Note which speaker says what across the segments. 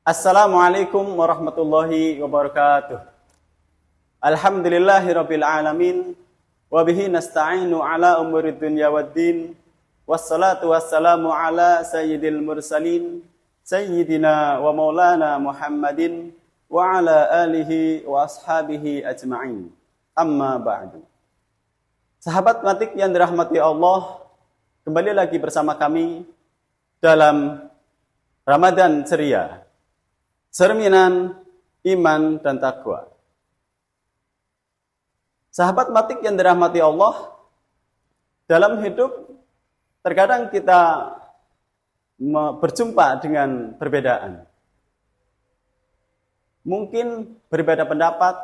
Speaker 1: Assalamualaikum warahmatullahi wabarakatuh. Alhamdulillahirabbil alamin wa bihi nasta'inu ala umurid dunya waddin. Wassalatu wassalamu ala sayyidil mursalin sayyidina wa maulana Muhammadin wa ala alihi wa ashabihi ajma'in. Amma ba'du. Sahabat matik yang dirahmati Allah, kembali lagi bersama kami dalam Ramadan ceria. Cerminan iman dan takwa. Sahabat matik yang dirahmati Allah, dalam hidup terkadang kita berjumpa dengan perbedaan. Mungkin berbeda pendapat,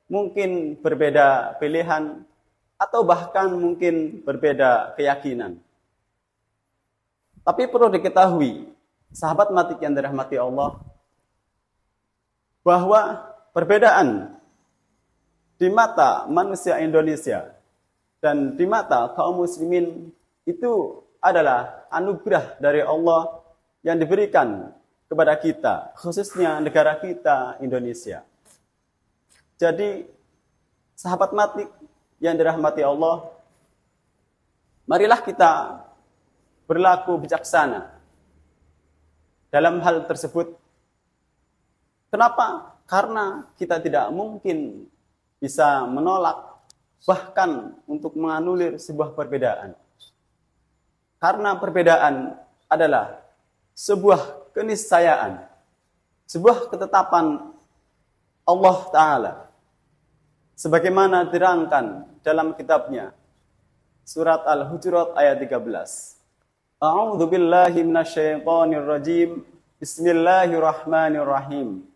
Speaker 1: mungkin berbeda pilihan, atau bahkan mungkin berbeda keyakinan. Tapi perlu diketahui, sahabat matik yang dirahmati Allah, bahwa perbedaan di mata manusia Indonesia dan di mata kaum muslimin itu adalah anugerah dari Allah yang diberikan kepada kita, khususnya negara kita Indonesia. Jadi, sahabat matik yang dirahmati Allah, marilah kita berlaku bijaksana dalam hal tersebut. Kenapa? Karena kita tidak mungkin bisa menolak, bahkan untuk menganulir sebuah perbedaan. Karena perbedaan adalah sebuah keniscayaan, sebuah ketetapan Allah Ta'ala. Sebagaimana dirangkan dalam kitabnya, surat Al-Hujurat ayat 13. A'udzu billahi minasyaitonir rajim. Bismillahirrahmanirrahim.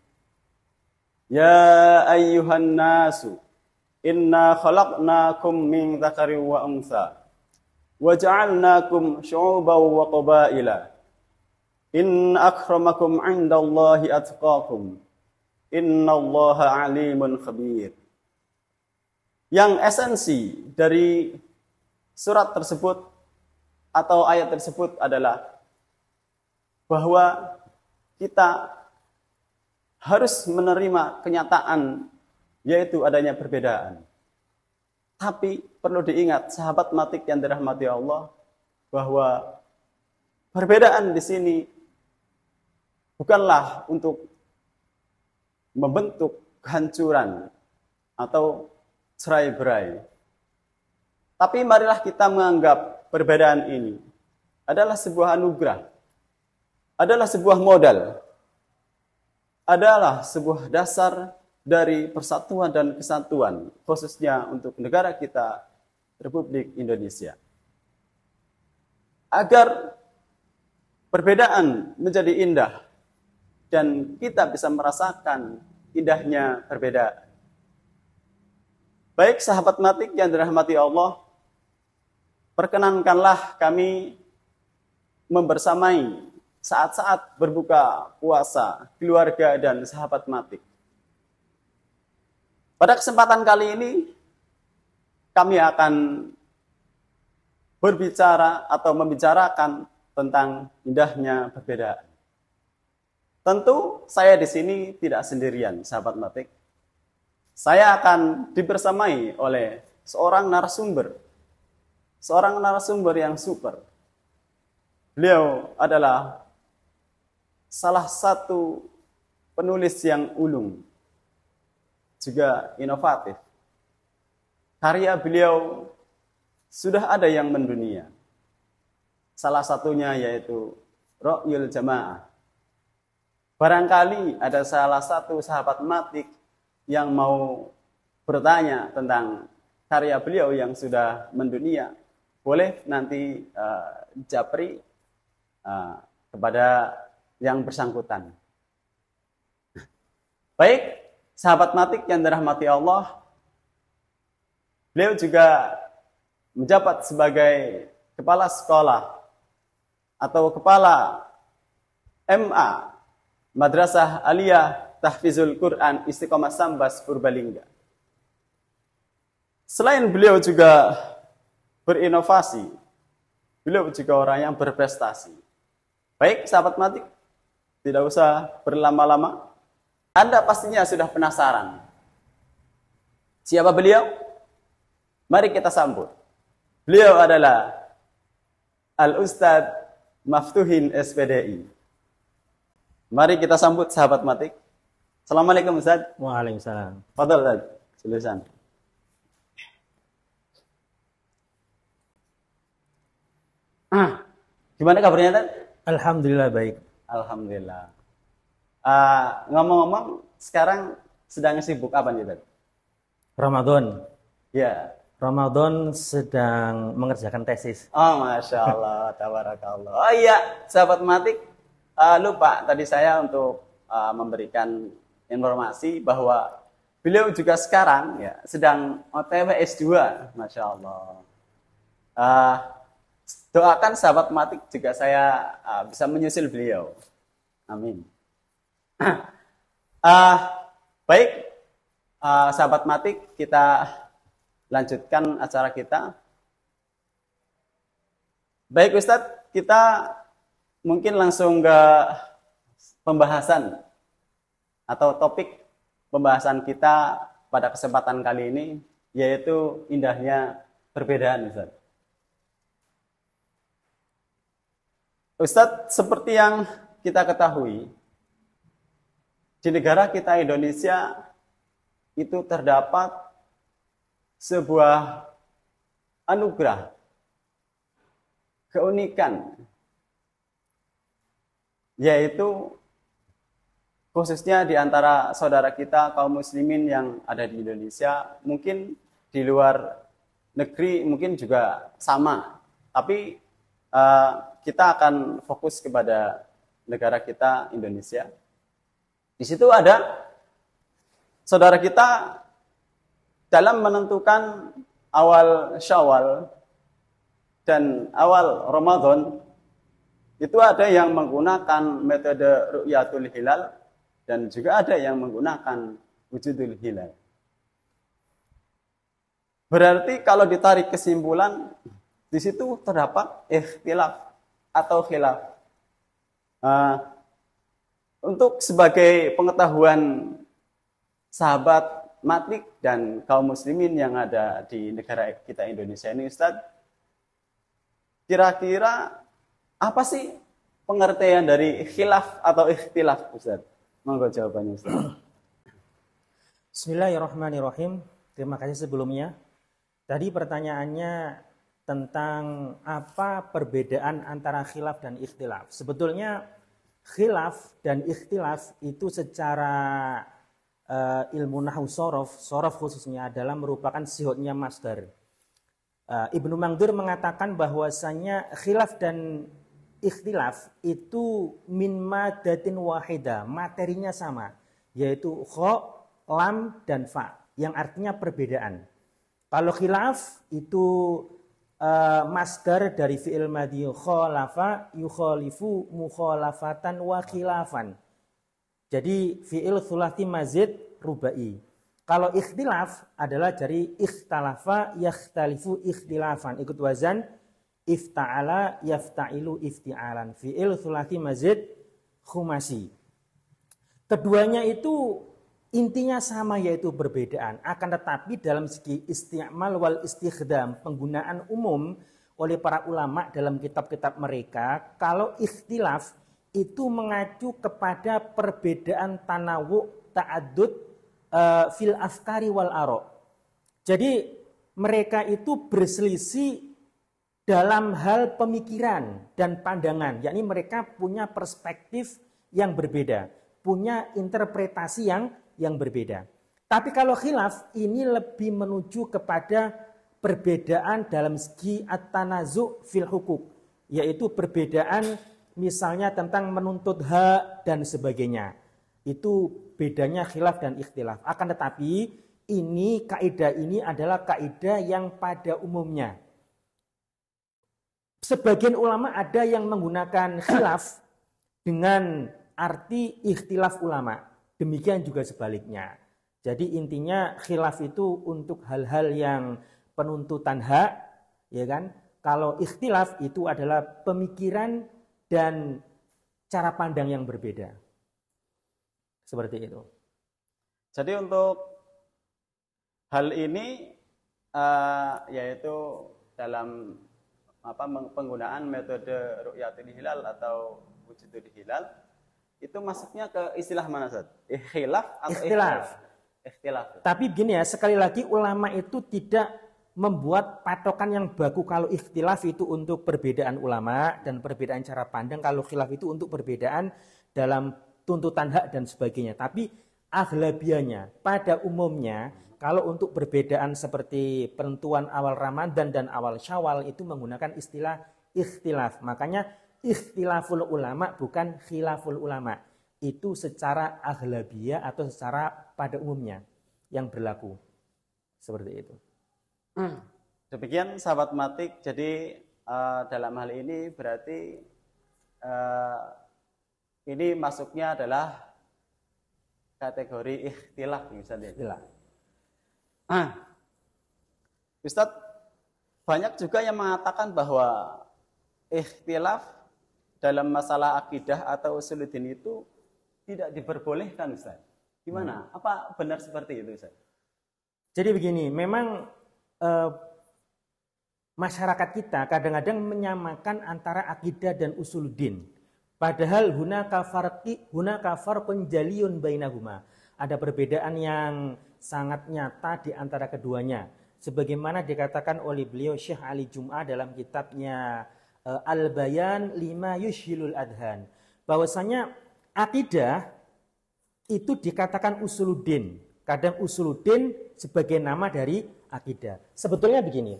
Speaker 1: Ya ayyuhan nasu, inna khalaqnakum min dzakarin wa untha, wa ja'alnakum syu'uban wa qabaila. Inna akramakum 'indallahi atqakum. Innallaha 'alimun khabir. Yang esensi dari surat tersebut atau ayat tersebut adalah bahwa kita harus menerima kenyataan, yaitu adanya perbedaan. Tapi perlu diingat, sahabat matik yang dirahmati Allah, bahwa perbedaan di sini bukanlah untuk membentuk kehancuran atau cerai-berai. Tapi marilah kita menganggap perbedaan ini adalah sebuah anugerah, adalah sebuah modal, adalah sebuah dasar dari persatuan dan kesatuan, khususnya untuk negara kita, Republik Indonesia. Agar perbedaan menjadi indah dan kita bisa merasakan indahnya perbedaan. Baik sahabat matik yang dirahmati Allah, perkenankanlah kami membersamai saat-saat berbuka puasa keluarga dan sahabat matik. Pada kesempatan kali ini, kami akan berbicara atau membicarakan tentang indahnya perbedaan. Tentu saya di sini tidak sendirian, sahabat matik. Saya akan dibersamai oleh seorang narasumber yang super. Beliau adalah salah satu penulis yang ulung, juga inovatif. Karya beliau sudah ada yang mendunia. Salah satunya yaitu Ra'yul Jamaah. Barangkali ada salah satu sahabat matik yang mau bertanya tentang karya beliau yang sudah mendunia. Boleh nanti japri kepada yang bersangkutan. Baik, sahabat matik yang dirahmati Allah, beliau juga menjabat sebagai kepala sekolah atau kepala MA Madrasah Aliyah Tahfizul Quran Istiqomah Sambas Purbalingga. Selain beliau juga berinovasi, beliau juga orang yang berprestasi. Baik, sahabat matik, tidak usah berlama-lama. Anda pastinya sudah penasaran. Siapa beliau? Mari kita sambut. Beliau adalah Al-Ustadz Maftuhin SPDI. Mari kita sambut sahabat Matik. Assalamualaikum Ustaz.
Speaker 2: Waalaikumsalam.
Speaker 1: Fadhal Ustaz, silakan. Gimana kabarnya Ustaz?
Speaker 2: Alhamdulillah baik.
Speaker 1: Alhamdulillah. Ngomong-ngomong, sekarang sedang sibuk apa nih Ustaz?
Speaker 2: Ramadan.
Speaker 1: Ya.
Speaker 2: Ramadan sedang mengerjakan tesis.
Speaker 1: Oh, Masya Allah, tabarakallah. Oh iya, sahabat Matik, lupa tadi saya untuk memberikan informasi bahwa beliau juga sekarang ya sedang OTW S2, Masya Allah. Doakan sahabat Matik juga saya bisa menyusul beliau. Amin. Baik, sahabat Matik, kita lanjutkan acara kita. Baik Ustadz, kita mungkin langsung ke pembahasan atau topik pembahasan kita pada kesempatan kali ini, yaitu indahnya perbedaan Ustadz. Ustadz, seperti yang kita ketahui, di negara kita Indonesia itu terdapat sebuah anugerah, keunikan, yaitu khususnya di antara saudara kita kaum muslimin yang ada di Indonesia, mungkin di luar negeri mungkin juga sama, tapi kita akan fokus kepada negara kita Indonesia. Di situ ada saudara kita dalam menentukan awal Syawal dan awal Ramadan, itu ada yang menggunakan metode ru'yatul hilal dan juga ada yang menggunakan wujudul hilal. Berarti kalau ditarik kesimpulan, di situ terdapat ikhtilaf atau khilaf. Untuk sebagai pengetahuan sahabat Matik dan kaum muslimin yang ada di negara kita Indonesia ini, Ustaz, kira-kira apa sih pengertian dari khilaf atau ikhtilaf, Ustaz? Monggo jawabannya, Ustaz.
Speaker 2: Bismillahirrahmanirrahim. Terima kasih sebelumnya. Tadi pertanyaannya tentang apa perbedaan antara khilaf dan ikhtilaf. Sebetulnya khilaf dan ikhtilaf itu secara ilmu nahwu sorof khususnya adalah merupakan sihotnya masdar. Ibnu Mangdur mengatakan bahwasanya khilaf dan ikhtilaf itu min madatin wahida, materinya sama, yaitu kha, lam, dan fa, yang artinya perbedaan. Kalau khilaf itu masdar dari fi'il madhi khalafa yukhalifu mukhalafatan wa khilafan. Jadi fi'il thulathi mazid rubai. Kalau ikhtilaf adalah dari ikhtalafa yakhtalifu ikhtilafan. Ikut wazan ifta'ala yafta'ilu ifti'alan. Fi'il thulathi mazid khumasi. Keduanya itu intinya sama, yaitu perbedaan. Akan tetapi dalam segi isti'mal wal istikhdam, penggunaan umum oleh para ulama dalam kitab-kitab mereka, kalau ikhtilaf itu mengacu kepada perbedaan tanawu ta'addud fil afkari wal aro. Jadi mereka itu berselisih dalam hal pemikiran dan pandangan, yakni mereka punya perspektif yang berbeda, punya interpretasi yang berbeda. Tapi kalau khilaf ini lebih menuju kepada perbedaan dalam segi at-tanazu fil hukuk, yaitu perbedaan misalnya tentang menuntut hak dan sebagainya. Itu bedanya khilaf dan ikhtilaf. Akan tetapi ini kaidah ini adalah kaidah yang pada umumnya. Sebagian ulama ada yang menggunakan khilaf dengan arti ikhtilaf ulama. Demikian juga sebaliknya. Jadi intinya khilaf itu untuk hal-hal yang penuntutan hak, ya kan? Kalau ikhtilaf itu adalah pemikiran dan cara pandang yang berbeda. Seperti itu.
Speaker 1: Jadi untuk hal ini yaitu dalam penggunaan metode ru'yatul hilal atau wujudul hilal itu masuknya ke istilah mana, Ustaz? Khilaf atau
Speaker 2: Ikhtilaf.
Speaker 1: Ikhtilaf.
Speaker 2: Tapi begini ya, sekali lagi ulama itu tidak membuat patokan yang baku. Kalau ikhtilaf itu untuk perbedaan ulama dan perbedaan cara pandang, kalau khilaf itu untuk perbedaan dalam tuntutan hak dan sebagainya. Tapi aghlabianya, pada umumnya, kalau untuk perbedaan seperti penentuan awal Ramadan dan awal Syawal itu menggunakan istilah ikhtilaf. Makanya ikhtilaful ulama bukan khilaful ulama. Itu secara aghlabiyah atau secara pada umumnya yang berlaku. Seperti itu.
Speaker 1: Demikian sahabat matik. Jadi dalam hal ini berarti ini masuknya adalah kategori ikhtilaf, misalnya. Ustadz, banyak juga yang mengatakan bahwa ikhtilaf dalam masalah akidah atau usuluddin itu tidak diperbolehkan, Ustadz. Gimana? Apa benar seperti itu, Ustadz?
Speaker 2: Jadi begini, memang masyarakat kita kadang-kadang menyamakan antara akidah dan usuluddin. Padahal hunaka farqun jaliyun bainahuma. Ada perbedaan yang sangat nyata di antara keduanya. Sebagaimana dikatakan oleh beliau Syekh Ali Jum'ah dalam kitabnya Al-Bayan lima yushilul adhan. Bahwasanya akidah itu dikatakan usuluddin. Kadang usuluddin sebagai nama dari akidah. Sebetulnya begini,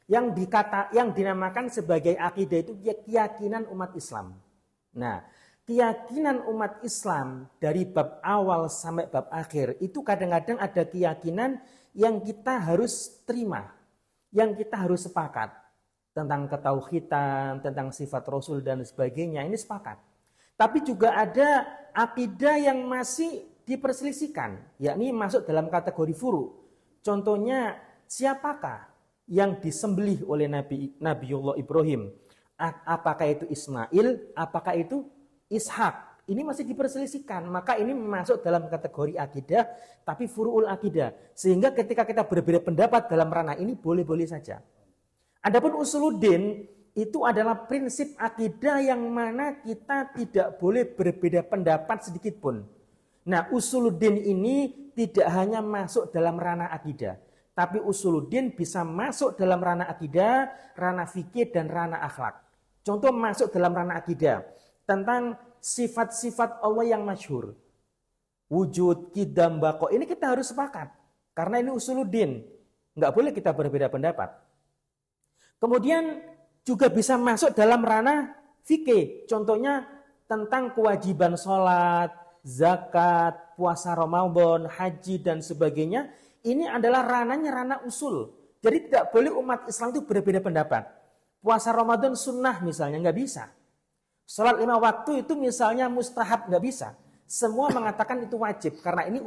Speaker 2: yang dinamakan sebagai akidah itu keyakinan umat Islam. Nah, keyakinan umat Islam dari bab awal sampai bab akhir itu kadang-kadang ada keyakinan yang kita harus terima, yang kita harus sepakat tentang ketauhidan, tentang sifat Rasul dan sebagainya, ini sepakat. Tapi juga ada akidah yang masih diperselisihkan, yakni masuk dalam kategori furu. Contohnya, siapakah yang disembelih oleh Nabiullah Ibrahim? Apakah itu Ismail? Apakah itu Ishak? Ini masih diperselisihkan. Maka ini masuk dalam kategori akidah, tapi furu'ul akidah. Sehingga ketika kita berbeda pendapat dalam ranah ini, boleh-boleh saja. Adapun usuluddin, itu adalah prinsip akidah yang mana kita tidak boleh berbeda pendapat sedikit pun. Nah, usuluddin ini tidak hanya masuk dalam ranah akidah. Tapi usuluddin bisa masuk dalam ranah akidah, ranah fikih, dan ranah akhlak. Contoh masuk dalam ranah akidah tentang sifat-sifat Allah yang masyhur. Wujud, qidam, baqa. Ini kita harus sepakat. Karena ini usuluddin. Nggak boleh kita berbeda pendapat. Kemudian juga bisa masuk dalam ranah fikih. Contohnya tentang kewajiban sholat, zakat, puasa Ramadan, haji, dan sebagainya. Ini adalah ranahnya ranah usul. Jadi tidak boleh umat Islam itu berbeda pendapat. Puasa Ramadan sunnah misalnya, nggak bisa. Sholat 5 waktu itu misalnya mustahab, nggak bisa. Semua mengatakan itu wajib, karena ini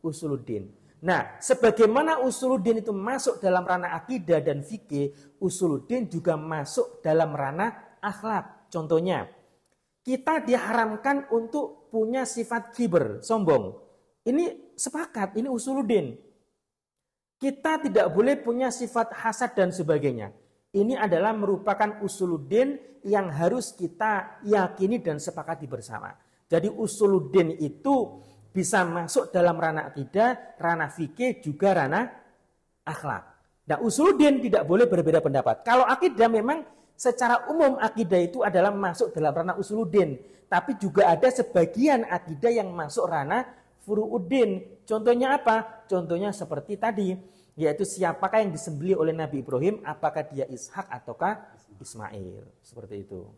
Speaker 2: usuluddin. Nah, sebagaimana usuluddin itu masuk dalam ranah akidah dan fikih, usuluddin juga masuk dalam ranah akhlak. Contohnya, kita diharamkan untuk punya sifat kibr, sombong. Ini sepakat, ini usuluddin. Kita tidak boleh punya sifat hasad dan sebagainya. Ini adalah merupakan usuluddin yang harus kita yakini dan sepakati bersama. Jadi usuluddin itu bisa masuk dalam ranah akidah, ranah fikih, juga ranah akhlak. Nah, usuluddin tidak boleh berbeda pendapat. Kalau akidah memang secara umum akidah itu adalah masuk dalam ranah usuluddin. Tapi juga ada sebagian akidah yang masuk ranah furu'uddin. Contohnya apa? Contohnya seperti tadi, yaitu siapakah yang disembelih oleh Nabi Ibrahim, apakah dia Ishak ataukah Ismail. Seperti itu.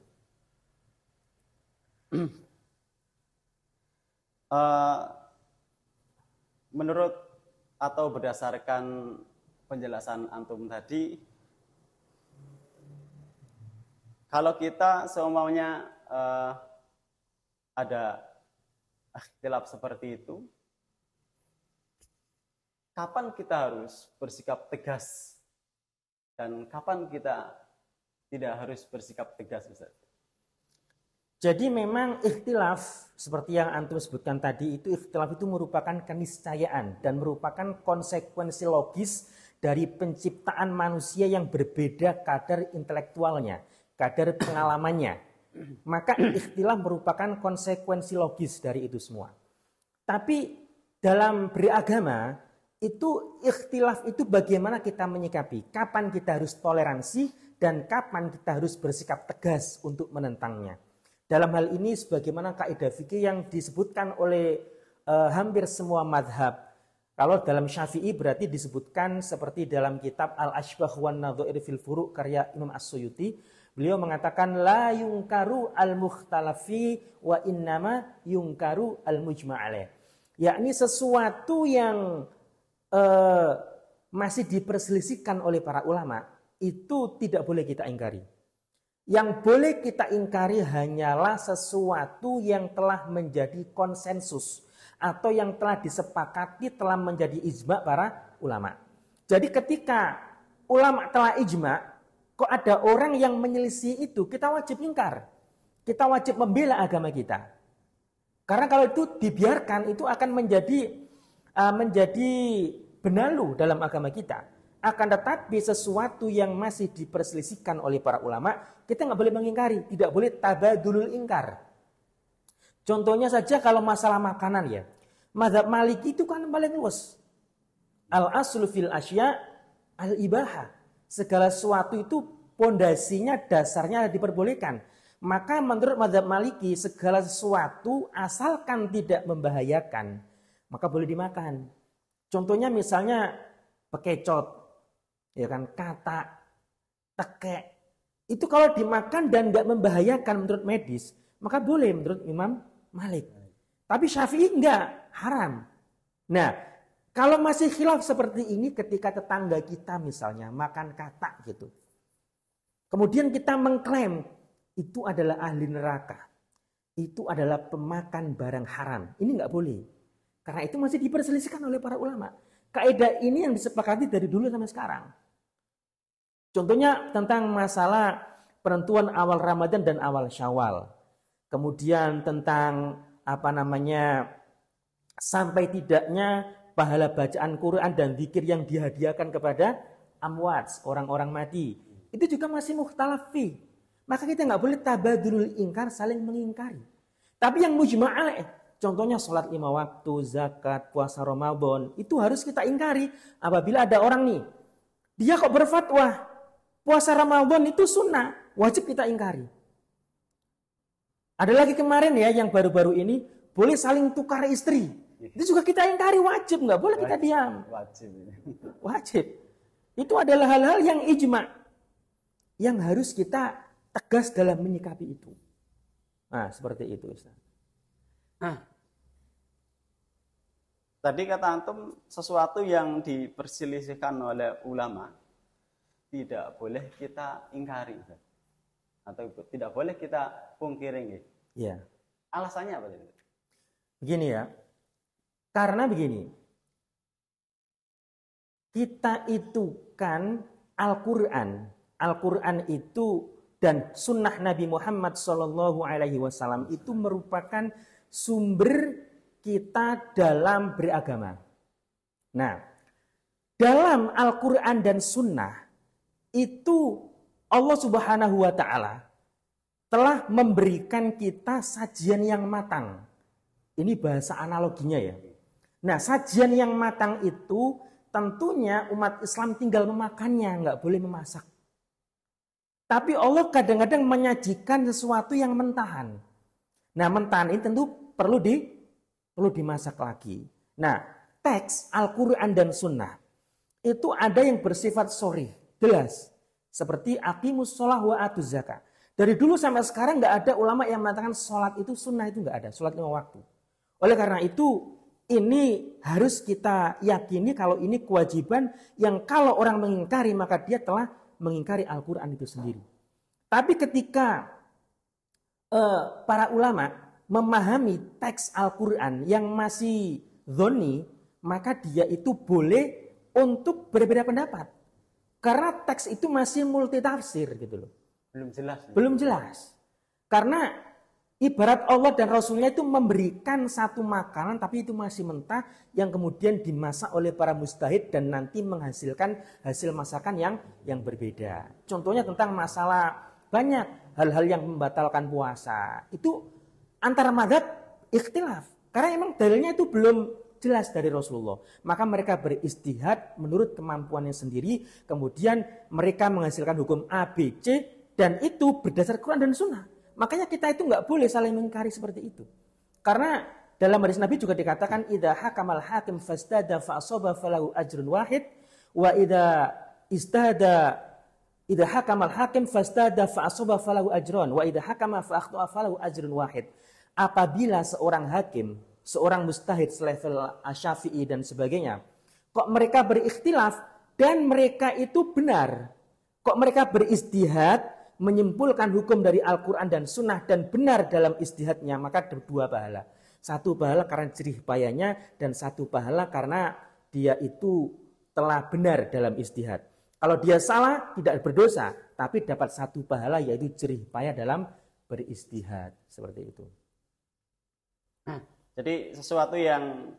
Speaker 1: Menurut atau berdasarkan penjelasan antum tadi, kalau kita seumaunya ada ikhtilaf seperti itu, kapan kita harus bersikap tegas dan kapan kita tidak harus bersikap tegas, Ustaz?
Speaker 2: Jadi memang ikhtilaf seperti yang antum sebutkan tadi itu ikhtilaf itu merupakan keniscayaan dan merupakan konsekuensi logis dari penciptaan manusia yang berbeda kadar intelektualnya, kadar pengalamannya. Maka ikhtilaf merupakan konsekuensi logis dari itu semua. Tapi dalam beragama itu ikhtilaf itu bagaimana kita menyikapi, kapan kita harus toleransi dan kapan kita harus bersikap tegas untuk menentangnya. Dalam hal ini sebagaimana kaidah fikih yang disebutkan oleh hampir semua madhab. Kalau dalam Syafi'i berarti disebutkan seperti dalam kitab Al-Ashbah wan Nadhair fil Furu' karya Imam As-Suyuti. Beliau mengatakan la yungkaru al-mukhtalafi wa innama yungkaru al-mujma'alaih. Yakni sesuatu yang masih diperselisihkan oleh para ulama itu tidak boleh kita ingkari. Yang boleh kita ingkari hanyalah sesuatu yang telah menjadi konsensus atau yang telah disepakati telah menjadi ijma para ulama. Jadi ketika ulama telah ijma, kok ada orang yang menyelisih itu, kita wajib ingkar. Kita wajib membela agama kita. Karena kalau itu dibiarkan itu akan menjadi benalu dalam agama kita. Akan tetapi sesuatu yang masih diperselisihkan oleh para ulama, kita nggak boleh mengingkari, tidak boleh tabadulul ingkar. Contohnya saja kalau masalah makanan ya, mazhab Maliki itu kan paling luas. Al-aslu fil asya al-ibaha. Segala sesuatu itu pondasinya, dasarnya diperbolehkan. Maka menurut mazhab Maliki segala sesuatu asalkan tidak membahayakan, maka boleh dimakan. Contohnya misalnya bekecot, ya kan, katak, tekek. Itu kalau dimakan dan nggak membahayakan menurut medis, maka boleh menurut Imam Malik. Tapi Syafi'i enggak, haram. Nah, kalau masih khilaf seperti ini ketika tetangga kita misalnya makan katak gitu. Kemudian kita mengklaim itu adalah ahli neraka. Itu adalah pemakan barang haram. Ini enggak boleh. Karena itu masih diperselisihkan oleh para ulama. Kaidah ini yang disepakati dari dulu sampai sekarang. Contohnya tentang masalah penentuan awal Ramadan dan awal Syawal. Kemudian tentang sampai tidaknya pahala bacaan Quran dan zikir yang dihadiahkan kepada amwat, orang-orang mati. Itu juga masih mukhtalaf fi. Maka kita nggak boleh tabadulul ingkar, saling mengingkari. Tapi yang mujma'alaih, contohnya sholat 5 waktu, zakat, puasa Ramadan, itu harus kita ingkari. Apabila ada orang nih, dia kok berfatwa puasa Ramadan itu sunnah, wajib kita ingkari. Ada lagi kemarin ya yang baru-baru ini, boleh saling tukar istri. Itu juga kita ingkari, wajib, nggak boleh kita diam. Wajib. Itu adalah hal-hal yang ijma, yang harus kita tegas dalam menyikapi itu. Nah, seperti itu, Ustaz.
Speaker 1: Tadi kata antum sesuatu yang diperselisihkan oleh ulama tidak boleh kita ingkari atau tidak boleh kita pungkiri.
Speaker 2: Ya.
Speaker 1: Alasannya apa?
Speaker 2: Begini ya. Karena begini. Kita itu kan Al-Quran itu dan sunnah Nabi Muhammad SAW itu merupakan sumber kita dalam beragama. Nah, dalam Al-Quran dan sunnah itu Allah Subhanahu wa Ta'ala telah memberikan kita sajian yang matang. Ini bahasa analoginya ya. Nah, sajian yang matang itu tentunya umat Islam tinggal memakannya, nggak boleh memasak. Tapi Allah kadang-kadang menyajikan sesuatu yang mentahan. Nah, mentahan ini tentu perlu dimasak lagi. Nah, teks Al-Quran dan Sunnah itu ada yang bersifat sharih, jelas. Seperti aqimus sholah wa atuz zakah. Dari dulu sampai sekarang nggak ada ulama yang mengatakan sholat itu sunnah, itu nggak ada. Sholat 5 waktu. Oleh karena itu, ini harus kita yakini kalau ini kewajiban yang kalau orang mengingkari maka dia telah mengingkari Al-Quran itu sendiri. Tapi ketika para ulama memahami teks Al-Quran yang masih dhoni, maka dia itu boleh untuk berbeda pendapat. Karena teks itu masih multitafsir gitu loh.
Speaker 1: Belum jelas.
Speaker 2: Belum jelas. Karena Ibarat Allah dan Rasulnya itu memberikan satu makanan tapi itu masih mentah yang kemudian dimasak oleh para mujtahid dan nanti menghasilkan hasil masakan yang berbeda. Contohnya tentang masalah banyak hal-hal yang membatalkan puasa. Itu antara madzhab ikhtilaf. Karena memang dalilnya itu belum jelas dari Rasulullah. Maka mereka beristihad menurut kemampuannya sendiri. Kemudian mereka menghasilkan hukum A, B, C. Dan itu berdasar Quran dan Sunnah. Makanya kita itu nggak boleh saling mengingkari seperti itu. Karena dalam hadis Nabi juga dikatakan idza hakamal hakim fastada fa asaba falahu ajrun wahid wa idza hakamal hakim fastada fa asaba falahu ajrun wa idza hakama fa akhta'a falahu ajrun wahid. Apabila seorang hakim, seorang mujtahid selevel Asy-Syafi'i dan sebagainya, kok mereka berikhtilaf dan mereka itu benar. Kok mereka beristihad menyimpulkan hukum dari Al-Quran dan Sunnah dan benar dalam istihadnya, maka ada dua pahala. Satu pahala karena jerih payahnya dan satu pahala karena dia itu telah benar dalam istihad. Kalau dia salah tidak berdosa, tapi dapat satu pahala yaitu jerih payah dalam beristihad. Seperti itu.
Speaker 1: Jadi sesuatu yang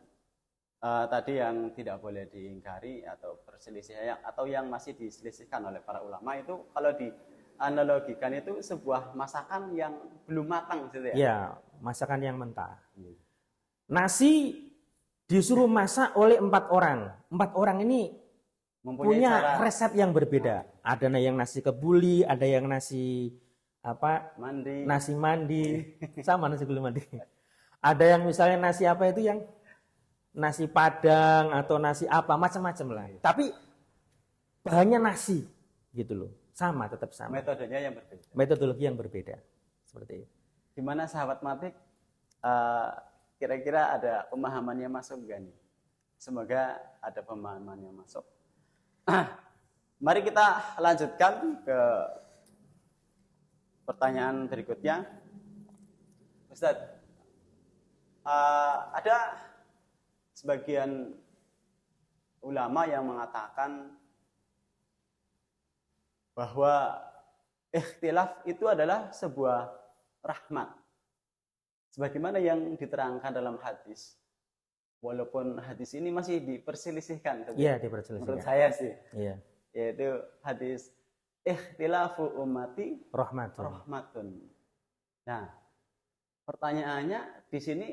Speaker 1: tadi yang tidak boleh diingkari atau perselisihan atau yang masih diselisihkan oleh para ulama itu kalau di analogikan itu sebuah masakan yang belum matang gitu ya.
Speaker 2: Ya, masakan yang mentah. Nasi disuruh masak oleh 4 orang. 4 orang ini punya resep yang berbeda. Ada yang nasi kebuli, ada yang nasi
Speaker 1: mandi.
Speaker 2: Nasi mandi, sama nasi kebuli mandi. Ada yang misalnya nasi apa itu yang nasi padang atau nasi apa macam-macam lah. Tapi bahannya nasi gitu loh. Sama, tetap sama.
Speaker 1: Metodenya yang berbeda.
Speaker 2: Metodologi yang berbeda. Seperti itu.
Speaker 1: Gimana sahabat Matik? Kira-kira ada pemahamannya masuk gak nih? Semoga ada pemahamannya masuk. Mari kita lanjutkan ke pertanyaan berikutnya. Ustadz, ada sebagian ulama yang mengatakan bahwa ikhtilaf itu adalah sebuah rahmat. Sebagaimana yang diterangkan dalam hadis. Walaupun hadis ini masih diperselisihkan.
Speaker 2: Iya, diperselisihkan.
Speaker 1: Menurut saya sih.
Speaker 2: Iya.
Speaker 1: Yaitu hadis ikhtilafu ummati rahmatun. Nah, pertanyaannya di sini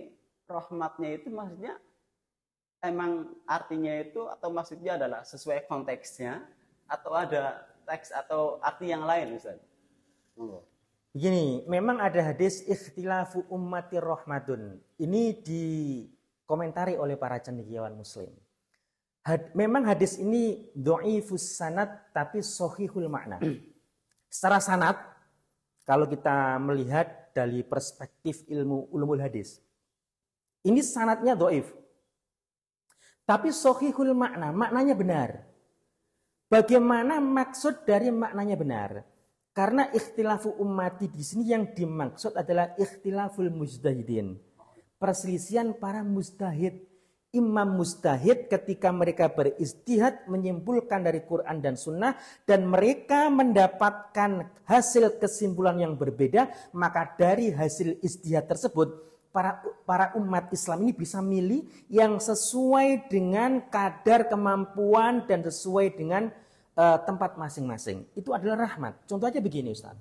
Speaker 1: rahmatnya itu maksudnya emang artinya itu atau maksudnya adalah sesuai konteksnya atau ada teks atau arti yang lain Ustaz?
Speaker 2: Begini, memang ada hadis ikhtilafu ummati rahmatun. Ini dikomentari oleh para cendekiawan muslim. Memang hadis ini dhaifus sanad tapi shahihul makna. Secara sanad, kalau kita melihat dari perspektif ilmu ulumul hadis, ini sanadnya dhaif. Tapi shahihul makna, maknanya benar. Bagaimana maksud dari maknanya benar? Karena ikhtilafu ummati di sini yang dimaksud adalah ikhtilaful mujtahidin. Perselisihan para mujtahid. Imam mujtahid ketika mereka beristihad menyimpulkan dari Quran dan Sunnah dan mereka mendapatkan hasil kesimpulan yang berbeda, maka dari hasil istihad tersebut para umat Islam ini bisa milih yang sesuai dengan kadar kemampuan dan sesuai dengan tempat masing-masing. Itu adalah rahmat. Contoh aja begini Ustaz.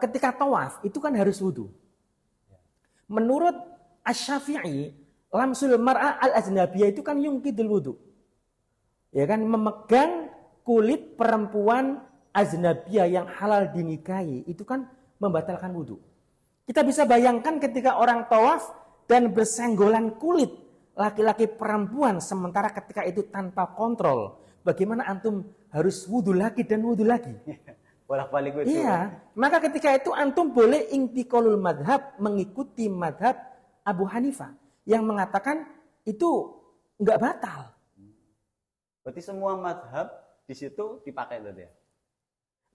Speaker 2: Ketika tawaf itu kan harus wudu. Menurut Asy-Syafi'i, lamsul mar'a al-ajnabiyah itu kan yungkidul wudu. Ya kan, memegang kulit perempuan ajnabiyah yang halal dinikahi itu kan membatalkan wudu. Kita bisa bayangkan ketika orang tawaf dan bersenggolan kulit laki-laki perempuan sementara ketika itu tanpa kontrol. Bagaimana antum harus wudu lagi dan wudu lagi?
Speaker 1: Bolak-balik wudu.
Speaker 2: Iya, maka ketika itu antum boleh intiqalul madhab, mengikuti madhab Abu Hanifah yang mengatakan itu enggak batal.
Speaker 1: Berarti semua madhab di situ dipakai tadi ya?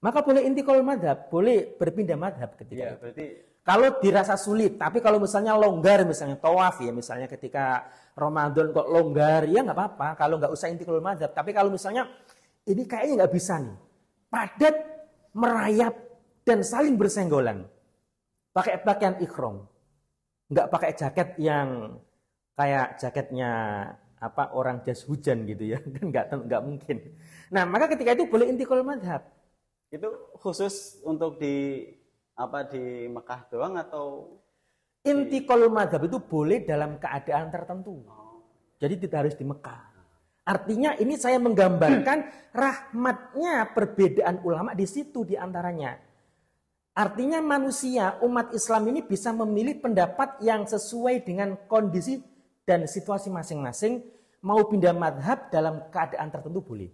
Speaker 2: Maka boleh intiqalul madhab, boleh berpindah madhab ketika
Speaker 1: itu.
Speaker 2: Berarti kalau dirasa sulit, tapi kalau misalnya longgar, misalnya tawaf ya, misalnya ketika Ramadan kok longgar, ya nggak apa-apa. Kalau nggak usah intiqalul madhab. Tapi kalau misalnya ini kayaknya nggak bisa nih, padat, merayap dan saling bersenggolan, pakai pakaian ikhram. Nggak pakai jaket yang kayak jaketnya orang jas hujan gitu ya. Kan nggak mungkin. Nah, maka ketika itu boleh intikal madhab.
Speaker 1: Itu khusus untuk di Mekah doang atau
Speaker 2: intikal madhab itu boleh dalam keadaan tertentu. Jadi tidak harus di Mekah. Artinya ini saya menggambarkan rahmatnya perbedaan ulama di situ di antaranya. Artinya manusia, umat Islam ini bisa memilih pendapat yang sesuai dengan kondisi dan situasi masing-masing. Mau pindah madhab dalam keadaan tertentu boleh.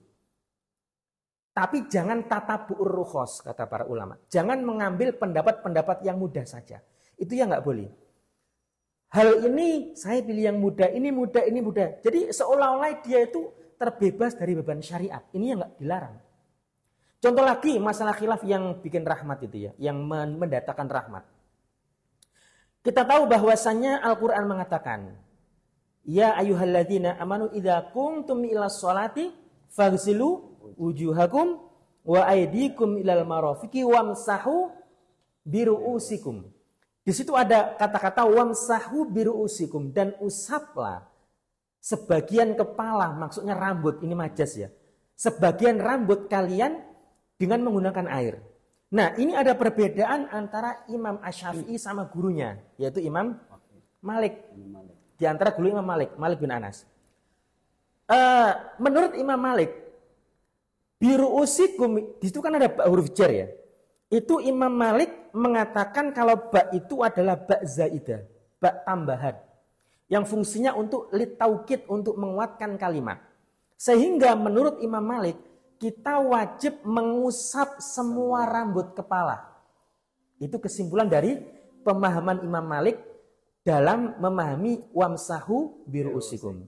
Speaker 2: Tapi jangan tatabu'ur rukhos, kata para ulama. Jangan mengambil pendapat-pendapat yang mudah saja. Itu yang nggak boleh. Hal ini saya pilih yang mudah, ini mudah, ini mudah. Jadi seolah-olah dia itu terbebas dari beban syariat. Ini yang nggak dilarang. Contoh lagi masalah khilaf yang bikin rahmat itu ya, yang mendatangkan rahmat. Kita tahu bahwasannya Al-Quran mengatakan, ya ayyuhalladzina amanu idza qumtum ilas sholati faghsilu wujuhakum wa aydikum ilal marafiqi wamsahu biru'usikum. Di situ ada kata-kata wamsahu biru'usikum, dan usaplah sebagian kepala, maksudnya rambut, ini majas ya. Sebagian rambut kalian dengan menggunakan air. Nah, ini ada perbedaan antara Imam Asy-Syafi'i sama gurunya, yaitu Imam Malik. Di antara guru Imam Malik bin Anas. Menurut Imam Malik, biru'usikum, di situ kan ada huruf jar ya. Itu Imam Malik mengatakan kalau ba itu adalah ba zaidah, ba tambahan, yang fungsinya untuk litaukid, untuk menguatkan kalimat. Sehingga menurut Imam Malik, kita wajib mengusap semua rambut kepala. Itu kesimpulan dari pemahaman Imam Malik dalam memahami wamsahu biru'usikum.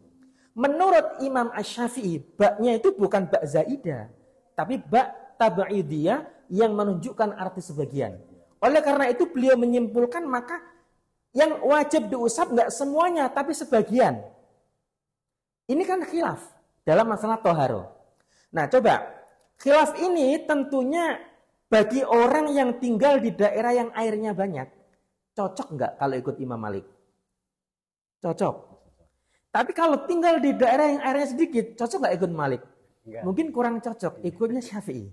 Speaker 2: Menurut Imam Asy-Syafi'i, ba-nya itu bukan ba zaidah, tapi ba tabaidiyah yang menunjukkan arti sebagian. Oleh karena itu beliau menyimpulkan maka yang wajib diusap nggak semuanya, tapi sebagian. Ini kan khilaf dalam masalah toharo. Nah coba, khilaf ini tentunya bagi orang yang tinggal di daerah yang airnya banyak, cocok nggak kalau ikut Imam Malik? Cocok. Tapi kalau tinggal di daerah yang airnya sedikit, cocok nggak ikut Malik? Enggak. Mungkin kurang cocok, ikutnya Syafi'i.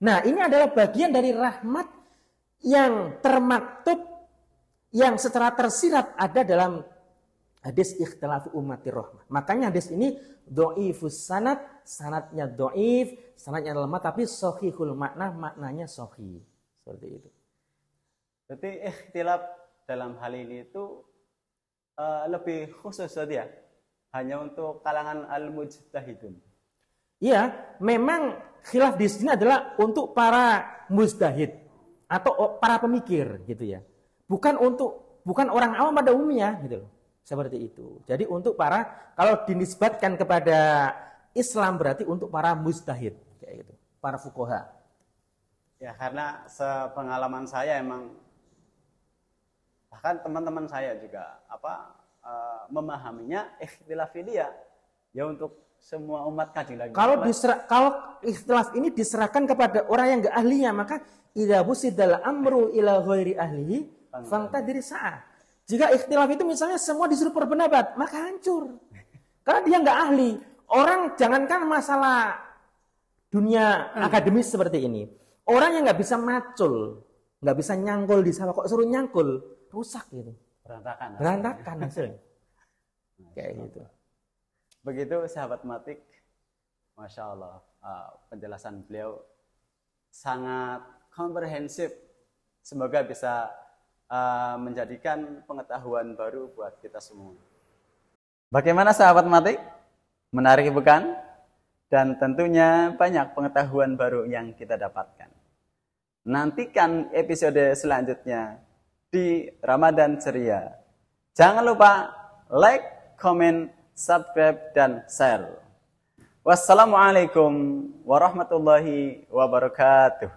Speaker 2: Nah ini adalah bagian dari rahmat yang termaktub, yang secara tersirat ada dalam hadis ikhtilafu ummatir rahmah. Makanya hadis ini dhaifus sanad, sanadnya dhaif, sanadnya lemah, tapi sahihul makna, maknanya sahih. Seperti itu.
Speaker 1: Berarti ikhtilaf dalam hal ini itu lebih khusus saja, hanya untuk kalangan al-mujtahidun.
Speaker 2: Iya, memang khilaf di sini adalah untuk para mujtahid atau para pemikir gitu ya. Bukan orang awam pada umumnya gitu loh. Seperti itu. Jadi untuk para, kalau dinisbatkan kepada Islam berarti untuk para mujtahid kayak gitu, para fuqaha.
Speaker 1: Ya, karena sepengalaman saya emang, bahkan teman-teman saya juga memahaminya ikhtilaf ini ya untuk semua umat kaji lagi.
Speaker 2: Kalau ikhtilaf ini diserahkan kepada orang yang enggak ahlinya, maka idza busidal amru ila ghairi ahlihi fangtadir sa'ah. Jika ikhtilaf itu misalnya semua disuruh berpendapat, maka hancur. Karena dia enggak ahli. Orang jangankan masalah dunia akademis seperti ini. Orang yang enggak bisa macul, enggak bisa nyangkul di sawah, kok suruh nyangkul, rusak gitu. Berantakan hasilnya. Kayak gitu.
Speaker 1: Begitu sahabat Matik, Masya Allah, penjelasan beliau sangat komprehensif. Semoga bisa menjadikan pengetahuan baru buat kita semua. Bagaimana sahabat Matik? Menarik bukan? Dan tentunya banyak pengetahuan baru yang kita dapatkan. Nantikan episode selanjutnya di Ramadan Ceria. Jangan lupa like, comment, subscribe, dan share. Wassalamualaikum warahmatullahi wabarakatuh.